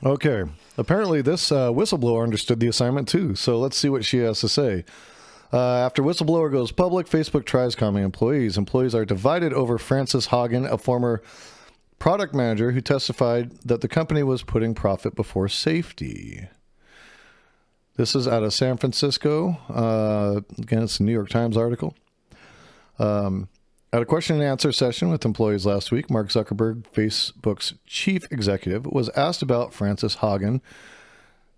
Okay. Apparently, this whistleblower understood the assignment too. So let's see what she has to say. After whistleblower goes public, Facebook tries calming employees. Employees are divided over Frances Hagen, a former product manager who testified that the company was putting profit before safety. This is out of San Francisco. Again, it's a New York Times article. At a question and answer session with employees last week, Mark Zuckerberg, Facebook's chief executive, was asked about Frances Hagen,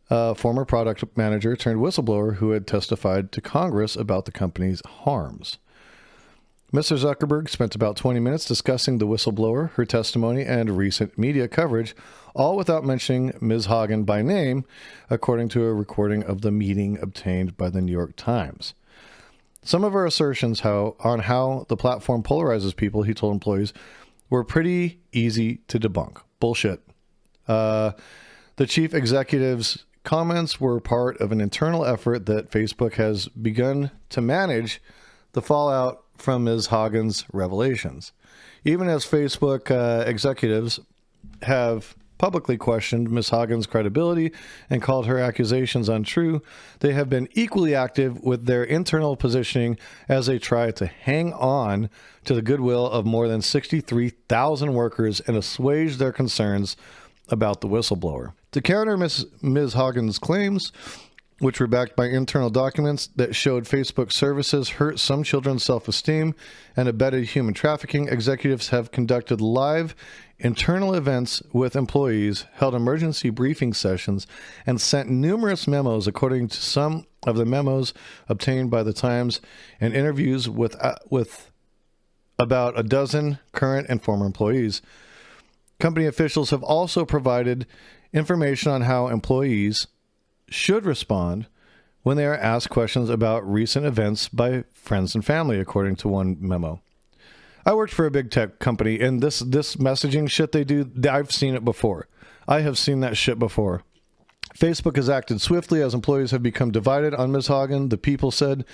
former product manager turned whistleblower who had testified to Congress about the company's harms. Mr. Zuckerberg spent about 20 minutes discussing the whistleblower, her testimony, and recent media coverage, all without mentioning Ms. Hagen by name, according to a recording of the meeting obtained by the New York Times. Some of her assertions on how the platform polarizes people, he told employees, were pretty easy to debunk. Bullshit. The chief executive's comments were part of an internal effort that Facebook has begun to manage the fallout from Ms. Hagen's revelations. Even as Facebook executives have publicly questioned Ms. Hagen's credibility and called her accusations untrue, they have been equally active with their internal positioning as they try to hang on to the goodwill of more than 63,000 workers and assuage their concerns about the whistleblower. To counter Ms. Hagen's claims, which were backed by internal documents that showed Facebook services hurt some children's self-esteem and abetted human trafficking, executives have conducted live internal events with employees, held emergency briefing sessions, and sent numerous memos, according to some of the memos obtained by the Times, and interviews with about a dozen current and former employees. Company officials have also provided information on how employees should respond when they are asked questions about recent events by friends and family, according to one memo. I worked for a big tech company, and this messaging shit they do, I've seen it before. I have seen that shit before. Facebook has acted swiftly as employees have become divided on Ms. Hagen, the People said.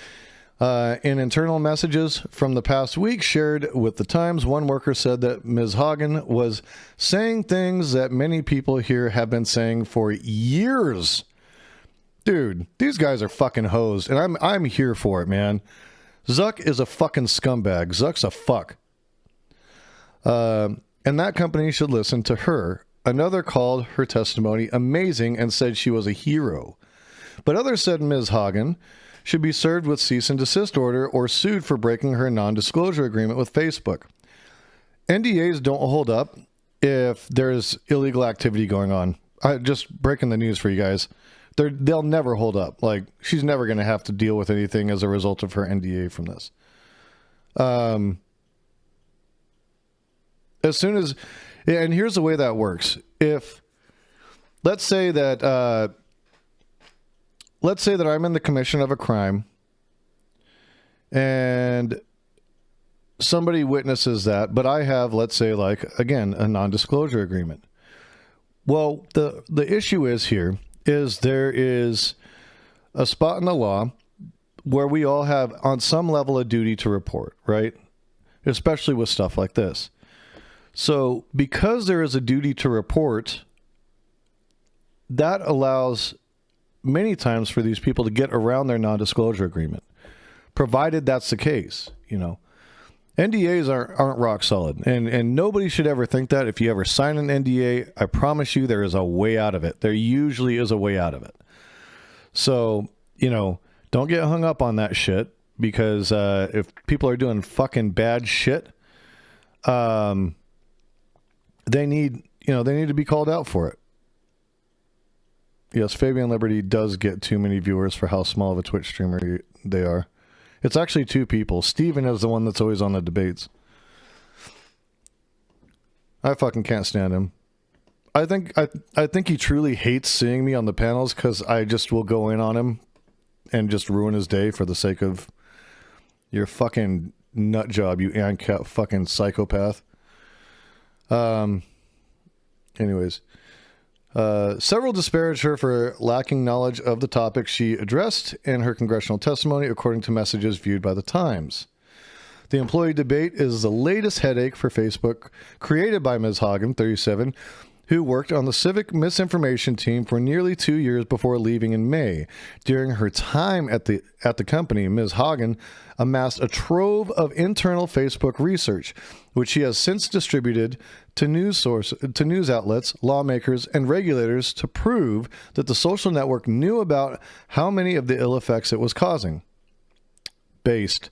In internal messages from the past week shared with the Times, one worker said that Ms. Hagen was saying things that many people here have been saying for years. Dude, these guys are fucking hosed, and I'm here for it, man. Zuck is a fucking scumbag. Zuck's a fuck. And that company should listen to her. Another called her testimony amazing and said she was a hero. But others said Ms. Hagen should be served with cease and desist order or sued for breaking her non-disclosure agreement with Facebook. NDAs don't hold up if there's illegal activity going on. Just breaking the news for you guys. They'll never hold up. Like, she's never going to have to deal with anything as a result of her NDA from this. As soon as, and here's the way that works. If, let's say that I'm in the commission of a crime and somebody witnesses that, but I have, let's say, like, again, a non-disclosure agreement. Well, the issue is here is there is a spot in the law where we all have on some level a duty to report, right? Especially with stuff like this. So because there is a duty to report, that allows many times for these people to get around their non-disclosure agreement, provided that's the case. You know, NDAs aren't rock solid, and nobody should ever think that. If you ever sign an NDA, I promise you there is a way out of it. There usually is a way out of it. So, you know, don't get hung up on that shit, because if people are doing fucking bad shit, they need to be called out for it. Yes, Fabian Liberty does get too many viewers for how small of a Twitch streamer they are. It's actually two people. Steven is the one that's always on the debates. I fucking can't stand him. I think he truly hates seeing me on the panels because I just will go in on him and just ruin his day for the sake of your fucking nut job, you ANCAP fucking psychopath. Anyways. Several disparaged her for lacking knowledge of the topic she addressed in her congressional testimony, according to messages viewed by the Times. The employee debate is the latest headache for Facebook, created by Ms. Hagen, 37, who worked on the civic misinformation team for nearly 2 years before leaving in May. During her time at the company, Ms. Hagen amassed a trove of internal Facebook research, which she has since distributed to news outlets, lawmakers, and regulators to prove that the social network knew about how many of the ill effects it was causing. Based.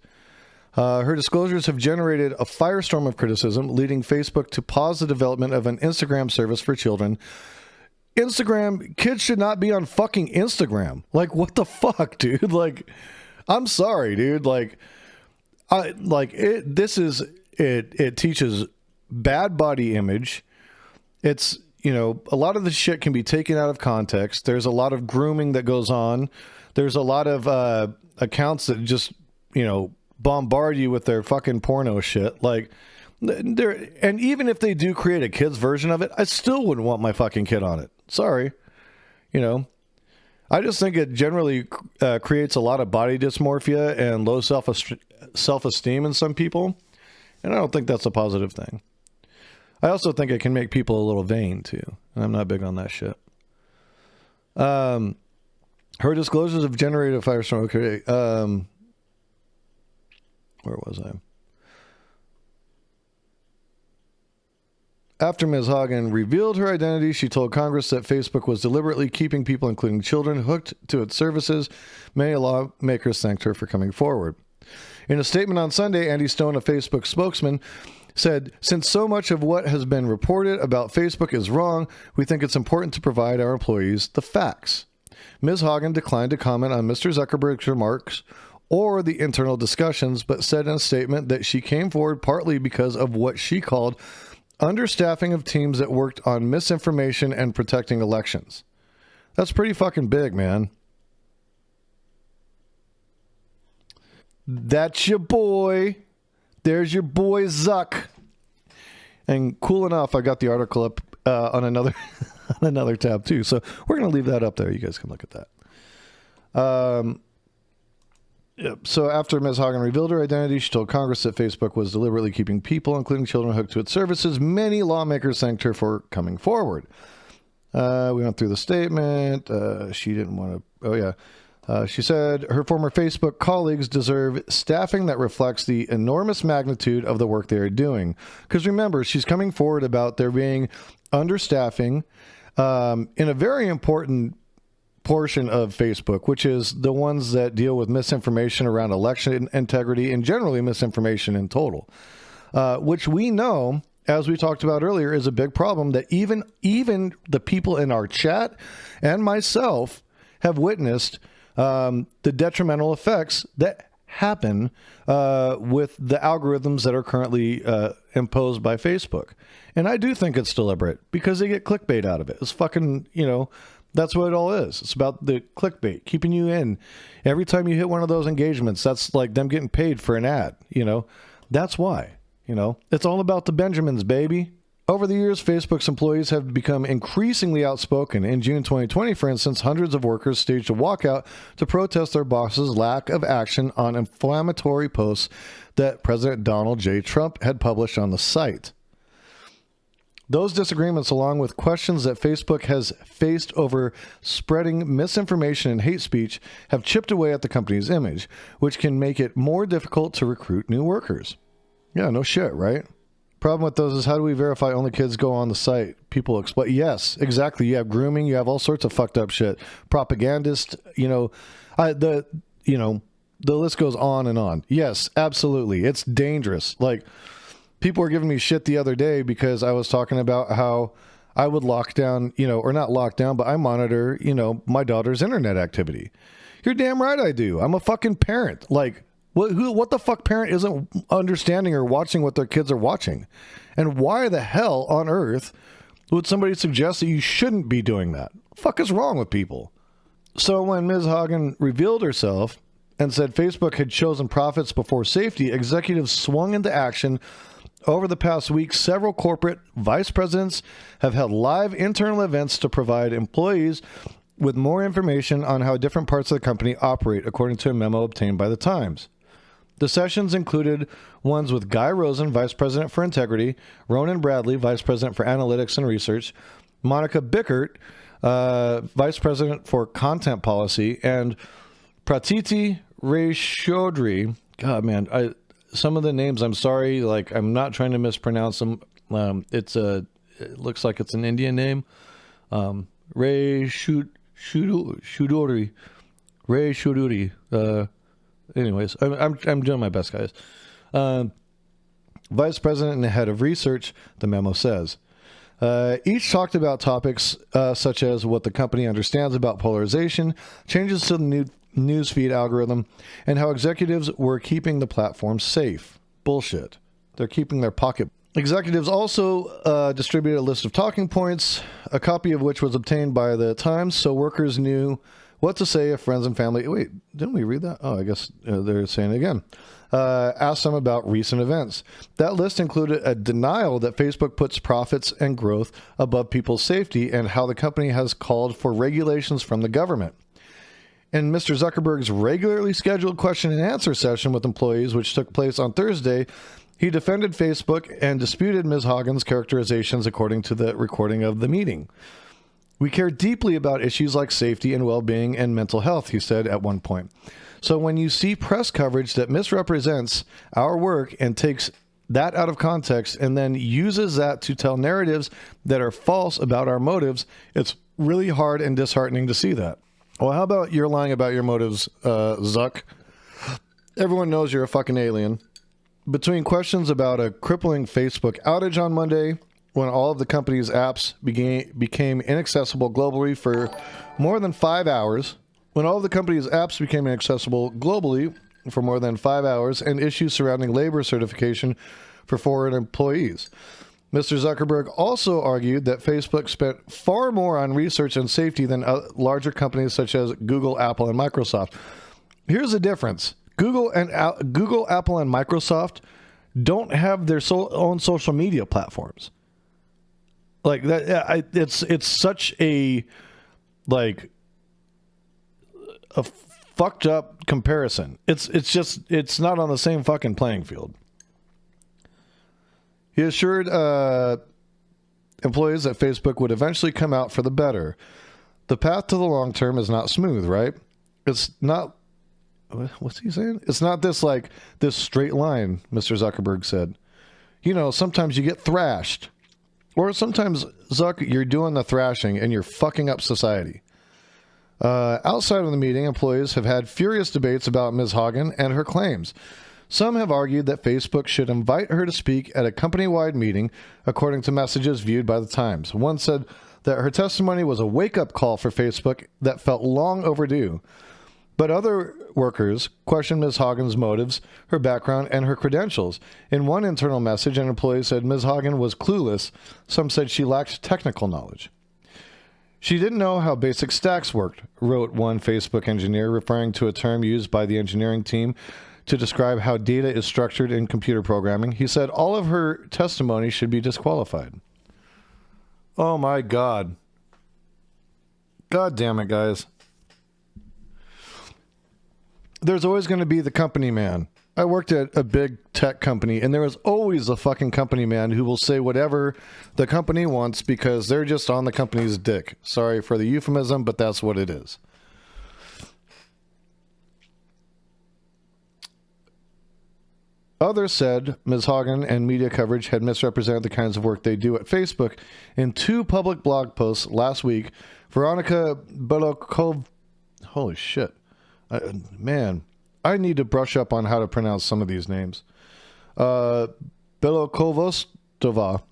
Her disclosures have generated a firestorm of criticism, leading Facebook to pause the development of an Instagram service for children. Instagram, kids should not be on fucking Instagram. Like, what the fuck, dude? Like, I'm sorry, dude. Like, it teaches bad body image. It's, a lot of the shit can be taken out of context. There's a lot of grooming that goes on. There's a lot of accounts that just, bombard you with their fucking porno shit. Like, and even if they do create a kid's version of it, I still wouldn't want my fucking kid on it. Sorry. I just think it generally creates a lot of body dysmorphia and low self-esteem in some people. And I don't think that's a positive thing. I also think it can make people a little vain too. And I'm not big on that shit. Her disclosures have generated a firestorm. Okay. Where was I? After Ms. Hagen revealed her identity, she told Congress that Facebook was deliberately keeping people, including children, hooked to its services. Many lawmakers thanked her for coming forward. In a statement on Sunday, Andy Stone, a Facebook spokesman, said, "Since so much of what has been reported about Facebook is wrong, we think it's important to provide our employees the facts." Ms. Hagen declined to comment on Mr. Zuckerberg's remarks or the internal discussions, but said in a statement that she came forward partly because of what she called understaffing of teams that worked on misinformation and protecting elections. That's pretty fucking big, man. That's your boy. There's your boy Zuck. And cool enough, I got the article up on another on another tab too. So we're going to leave that up there. You guys can look at that. Yep. So after Ms. Hagen revealed her identity, she told Congress that Facebook was deliberately keeping people, including children, hooked to its services. Many lawmakers thanked her for coming forward. We went through the statement. She didn't want to... Oh, yeah. She said her former Facebook colleagues deserve staffing that reflects the enormous magnitude of the work they are doing. Because remember, she's coming forward about there being understaffing in a very important portion of Facebook, which is the ones that deal with misinformation around election integrity and generally misinformation in total, which we know, as we talked about earlier, is a big problem that even the people in our chat and myself have witnessed the detrimental effects that happen with the algorithms that are currently imposed by Facebook. And I do think it's deliberate because they get clickbait out of it. It's fucking, that's what it all is. It's about the clickbait, keeping you in. Every time you hit one of those engagements, that's like them getting paid for an ad, That's why, It's all about the Benjamins, baby. Over the years, Facebook's employees have become increasingly outspoken. In June 2020, for instance, hundreds of workers staged a walkout to protest their boss's lack of action on inflammatory posts that President Donald J. Trump had published on the site. Those disagreements, along with questions that Facebook has faced over spreading misinformation and hate speech, have chipped away at the company's image, which can make it more difficult to recruit new workers. Yeah, no shit, right? Problem with those is, how do we verify only kids go on the site? People exploit. Yes, exactly. You have grooming. You have all sorts of fucked up shit. Propagandist. The list goes on and on. Yes, absolutely. It's dangerous. Like, people were giving me shit the other day because I was talking about how I would lock down, or not lock down, but I monitor, my daughter's internet activity. You're damn right I do. I'm a fucking parent. Like, what the fuck parent isn't understanding or watching what their kids are watching? And why the hell on earth would somebody suggest that you shouldn't be doing that? What the fuck is wrong with people? So when Ms. Hagen revealed herself and said Facebook had chosen profits before safety, executives swung into action. Over the past week, several corporate vice presidents have held live internal events to provide employees with more information on how different parts of the company operate, according to a memo obtained by The Times. The sessions included ones with Guy Rosen, Vice President for Integrity, Ronan Bradley, Vice President for Analytics and Research, Monica Bickert, Vice President for Content Policy, and Pratiti Chaudhry. God, man, some of the names, I'm sorry, like I'm not trying to mispronounce them. It looks like it's an Indian name. Chaudhry. Ray Chaudhry. Anyways, I'm doing my best, guys. Vice President and Head of Research, the memo says. Each talked about topics such as what the company understands about polarization, changes to the newsfeed algorithm, and how executives were keeping the platform safe. Bullshit. They're keeping their pocket. Executives also distributed a list of talking points, a copy of which was obtained by the Times, so workers knew what to say if friends and family... Wait, didn't we read that? Oh, I guess they're saying it again. Asked them about recent events. That list included a denial that Facebook puts profits and growth above people's safety and how the company has called for regulations from the government. In Mr. Zuckerberg's regularly scheduled question and answer session with employees, which took place on Thursday, he defended Facebook and disputed Ms. Hagen's characterizations according to the recording of the meeting. We care deeply about issues like safety and well-being and mental health, he said at one point. So when you see press coverage that misrepresents our work and takes that out of context and then uses that to tell narratives that are false about our motives, it's really hard and disheartening to see that. Well, how about you're lying about your motives, Zuck? Everyone knows you're a fucking alien. Between questions about a crippling Facebook outage on Monday, when all of the company's apps became inaccessible globally for more than 5 hours, and issues surrounding labor certification for foreign employees. Mr. Zuckerberg also argued that Facebook spent far more on research and safety than larger companies such as Google, Apple, and Microsoft. Here's the difference. Google, Apple, and Microsoft don't have their own social media platforms. Like that, it's such a fucked up comparison. It's not on the same fucking playing field. He assured employees that Facebook would eventually come out for the better. The path to the long term is not smooth, right? It's not. What's he saying? It's not this straight line, Mr. Zuckerberg said. You know, sometimes you get thrashed. Or sometimes, Zuck, you're doing the thrashing and you're fucking up society. Outside of the meeting, employees have had furious debates about Ms. Hagen and her claims. Some have argued that Facebook should invite her to speak at a company-wide meeting, according to messages viewed by the Times. One said that her testimony was a wake-up call for Facebook that felt long overdue. But other workers questioned Ms. Hagen's motives, her background, and her credentials. In one internal message, an employee said Ms. Hagen was clueless. Some said she lacked technical knowledge. She didn't know how basic stacks worked, wrote one Facebook engineer, referring to a term used by the engineering team to describe how data is structured in computer programming. He said all of her testimony should be disqualified. Oh my God. God damn it, guys. There's always going to be the company man. I worked at a big tech company, and there was always a fucking company man who will say whatever the company wants because they're just on the company's dick. Sorry for the euphemism, but that's what it is. Others said Ms. Hagen and media coverage had misrepresented the kinds of work they do at Facebook. In two public blog posts last week, Veronica Belokov... Holy shit. Man, I need to brush up on how to pronounce some of these names. Belokovostova,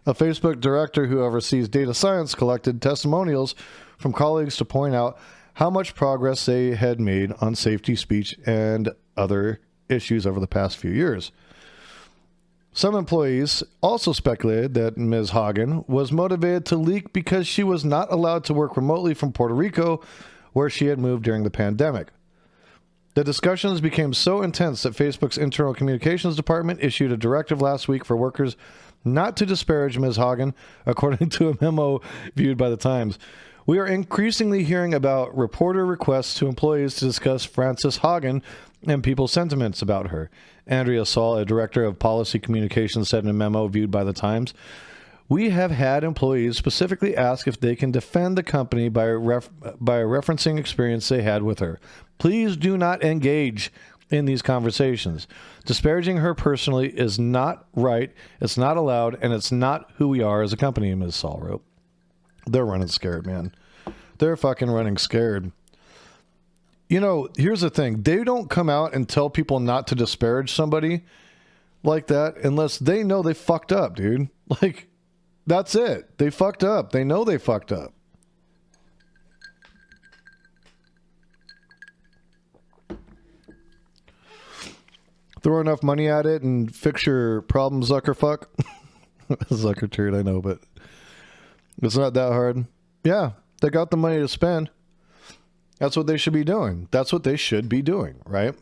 a Facebook director who oversees data science, collected testimonials from colleagues to point out how much progress they had made on safety, speech, and other issues over the past few years. Some employees also speculated that Ms. Hagen was motivated to leak because she was not allowed to work remotely from Puerto Rico, where she had moved during the pandemic. The discussions became so intense that Facebook's internal communications department issued a directive last week for workers not to disparage Ms. Hagen, according to a memo viewed by the Times. We are increasingly hearing about reporter requests to employees to discuss Frances Hagen and people's sentiments about her. Andrea Saul, a director of policy communications, said in a memo viewed by the Times, We have had employees specifically ask if they can defend the company by referencing experience they had with her. Please do not engage in these conversations. Disparaging her personally is not right, it's not allowed, and it's not who we are as a company, Ms. Saul wrote. They're running scared, man. They're fucking running scared. You know, here's the thing. They don't come out and tell people not to disparage somebody like that unless they know they fucked up, dude. Like, that's it. They fucked up. They know they fucked up. Throw enough money at it and fix your problem, Zuckerfuck. Zucker turd, I know, but it's not that hard. Yeah, they got the money to spend. That's what they should be doing. That's what they should be doing, right?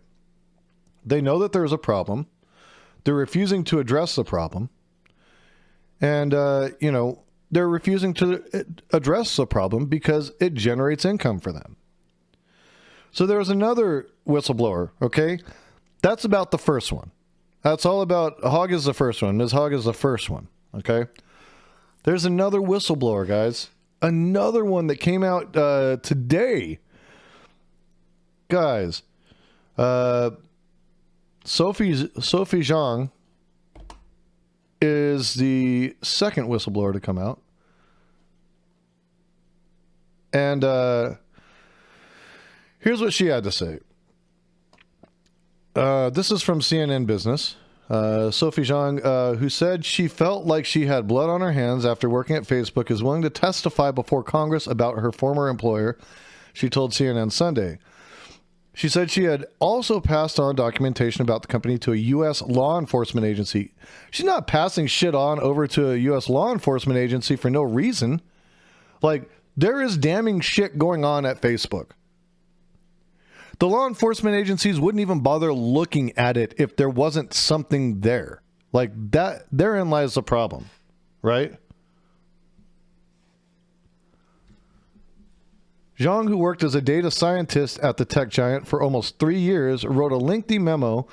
They know that there's a problem. They're refusing to address the problem. And, you know, they're refusing to address the problem because it generates income for them. So there was another whistleblower, okay? That's about the first one. That's all about, Hogg is the first one. Ms. Hogg is the first one, okay? There's another whistleblower, guys. Another one that came out today. Guys, Sophie Zhang is the second whistleblower to come out. And here's what she had to say. This is from CNN Business. Sophie Zhang, who said she felt like she had blood on her hands after working at Facebook, is willing to testify before Congress about her former employer, she told CNN Sunday. She said she had also passed on documentation about the company to a U.S. law enforcement agency. She's not passing shit on over to a U.S. law enforcement agency for no reason. Like, there is damning shit going on at Facebook. The law enforcement agencies wouldn't even bother looking at it if there wasn't something there. Like, that, therein lies the problem, right? Zhang, who worked as a data scientist at the tech giant for almost 3 years, wrote a lengthy memo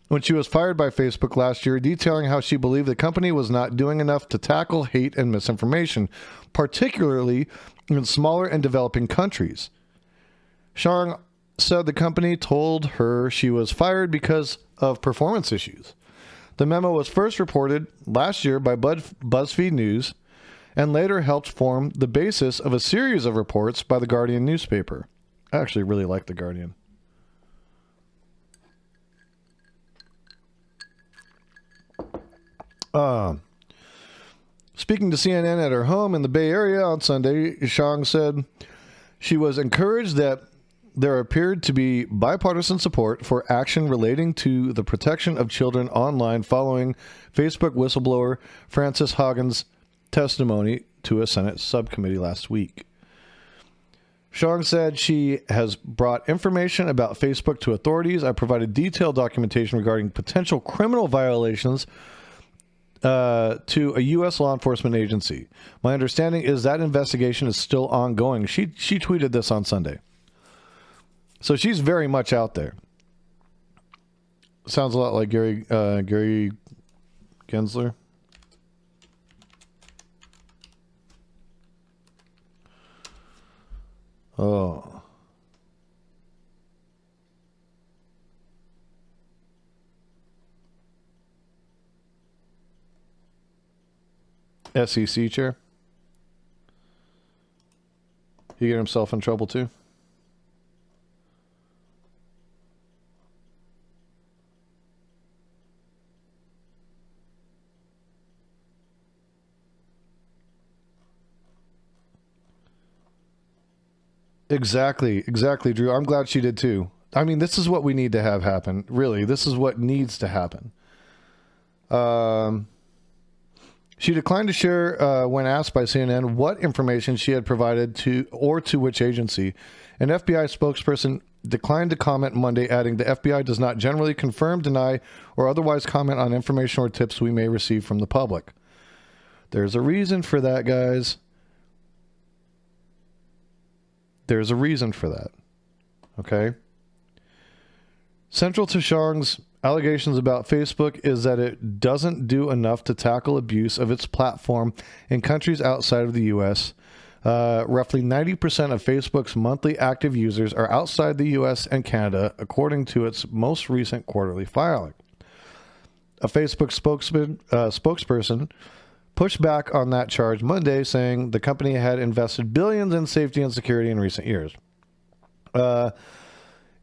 when she was fired by Facebook last year, detailing how she believed the company was not doing enough to tackle hate and misinformation, particularly in smaller and developing countries. Zhang said the company told her she was fired because of performance issues. The memo was first reported last year by BuzzFeed News and later helped form the basis of a series of reports by the Guardian newspaper. I actually really like the Guardian. Speaking to CNN at her home in the Bay Area on Sunday, Zhang said she was encouraged that there appeared to be bipartisan support for action relating to the protection of children online following Facebook whistleblower Frances Haugen's testimony to a Senate subcommittee last week. Zhang said she has brought information about Facebook to authorities. I provided detailed documentation regarding potential criminal violations to a U.S. law enforcement agency. My understanding is that investigation is still ongoing. She tweeted this on Sunday. So she's very much out there. Sounds a lot like Gary Gensler. Oh. SEC chair. He get himself in trouble too. Exactly, Drew. I'm glad she did too. I mean, this is what we need to have happen. Really, this is what needs to happen. She declined to share, when asked by CNN, what information she had provided to which agency. An FBI spokesperson declined to comment Monday, adding the FBI does not generally confirm, deny, or otherwise comment on information or tips we may receive from the public. There's a reason for that, guys. There's a reason for that. Okay? Central to Zhang's Allegations about Facebook is that it doesn't do enough to tackle abuse of its platform in countries outside of the U.S. Roughly 90% of Facebook's monthly active users are outside the U.S. and Canada, according to its most recent quarterly filing. A Facebook spokesperson pushed back on that charge Monday, saying the company had invested billions in safety and security in recent years.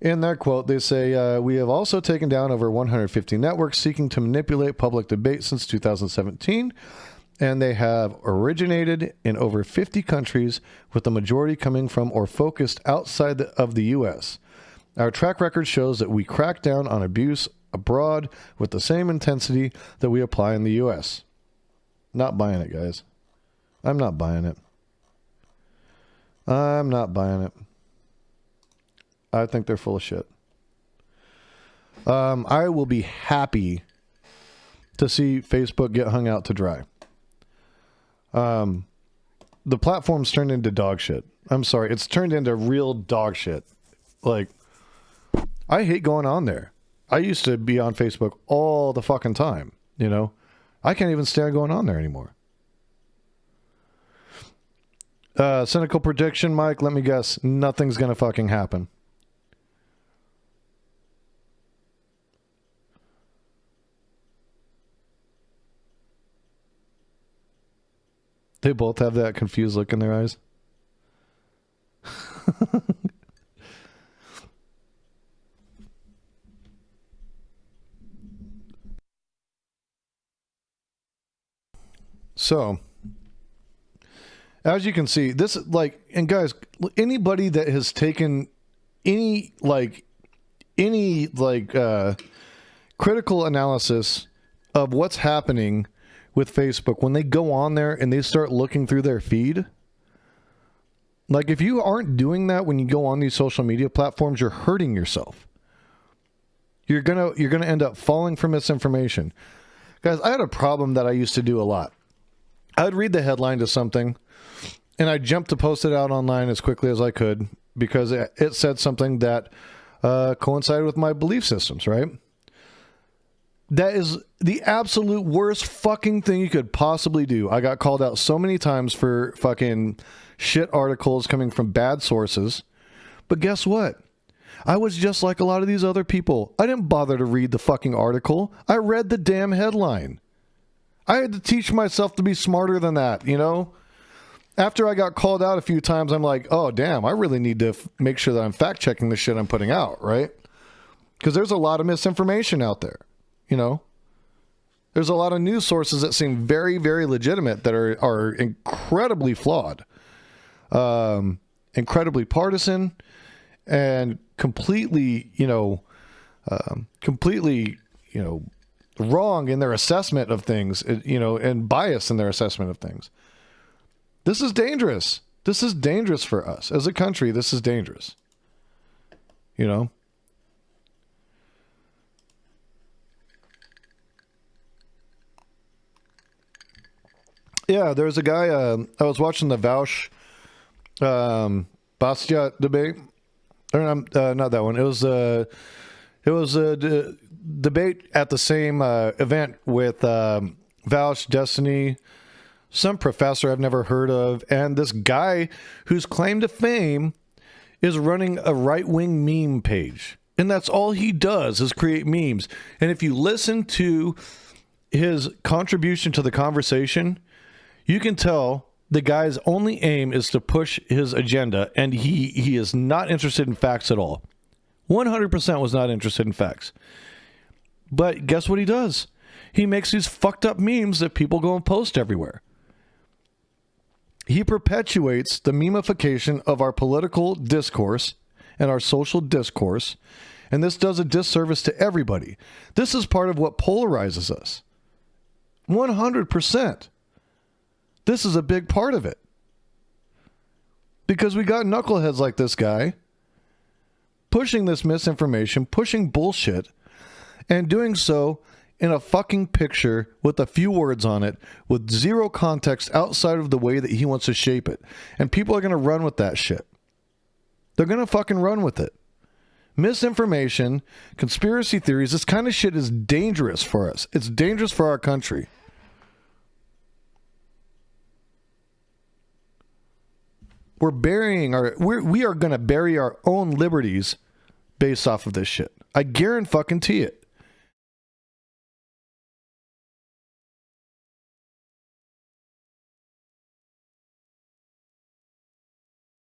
In their quote, they say, we have also taken down over 150 networks seeking to manipulate public debate since 2017, and they have originated in over 50 countries, with the majority coming from or focused outside of the U.S. Our track record shows that we crack down on abuse abroad with the same intensity that we apply in the U.S. Not buying it, guys. I'm not buying it. I'm not buying it. I think they're full of shit. I will be happy to see Facebook get hung out to dry. The platform's turned into dog shit. I'm sorry. It's turned into real dog shit. Like, I hate going on there. I used to be on Facebook all the fucking time, you know? I can't even stand going on there anymore. Cynical prediction, Mike. Let me guess. Nothing's going to fucking happen. They both have that confused look in their eyes. So, as you can see, this, like, and guys, anybody that has taken any critical analysis of what's happening with Facebook, when they go on there and they start looking through their feed, like, if you aren't doing that when you go on these social media platforms, you're hurting yourself. You're gonna end up falling for misinformation. Guys, I had a problem that I used to do a lot. I'd read the headline to something and I'd jump to post it out online as quickly as I could because it said something that coincided with my belief systems, right? That is the absolute worst fucking thing you could possibly do. I got called out so many times for fucking shit articles coming from bad sources. But guess what? I was just like a lot of these other people. I didn't bother to read the fucking article. I read the damn headline. I had to teach myself to be smarter than that, you know? After I got called out a few times, I'm like, oh, damn, I really need to make sure that I'm fact-checking the shit I'm putting out, right? Because there's a lot of misinformation out there. You know, there's a lot of news sources that seem very, very legitimate that are incredibly flawed, incredibly partisan, and completely, wrong in their assessment of things, and bias in their assessment of things. This is dangerous. This is dangerous for us as a country. This is dangerous. You know. Yeah, there's a guy, I was watching the Vaush Bastia debate. Or not that one. It was a debate at the same event with Vaush, Destiny, some professor I've never heard of, and this guy whose claim to fame is running a right-wing meme page. And that's all he does is create memes. And if you listen to his contribution to the conversation, you can tell the guy's only aim is to push his agenda, and he is not interested in facts at all. 100% was not interested in facts. But guess what he does? He makes these fucked up memes that people go and post everywhere. He perpetuates the memification of our political discourse and our social discourse, and this does a disservice to everybody. This is part of what polarizes us. 100%. This is a big part of it. Because we got knuckleheads like this guy pushing this misinformation, pushing bullshit, and doing so in a fucking picture with a few words on it with zero context outside of the way that he wants to shape it. And people are going to run with that shit. They're going to fucking run with it. misinformation, conspiracy theories. This kind of shit is dangerous for us. It's dangerous for our country. We are going to bury our own liberties based off of this shit. I guarantee it.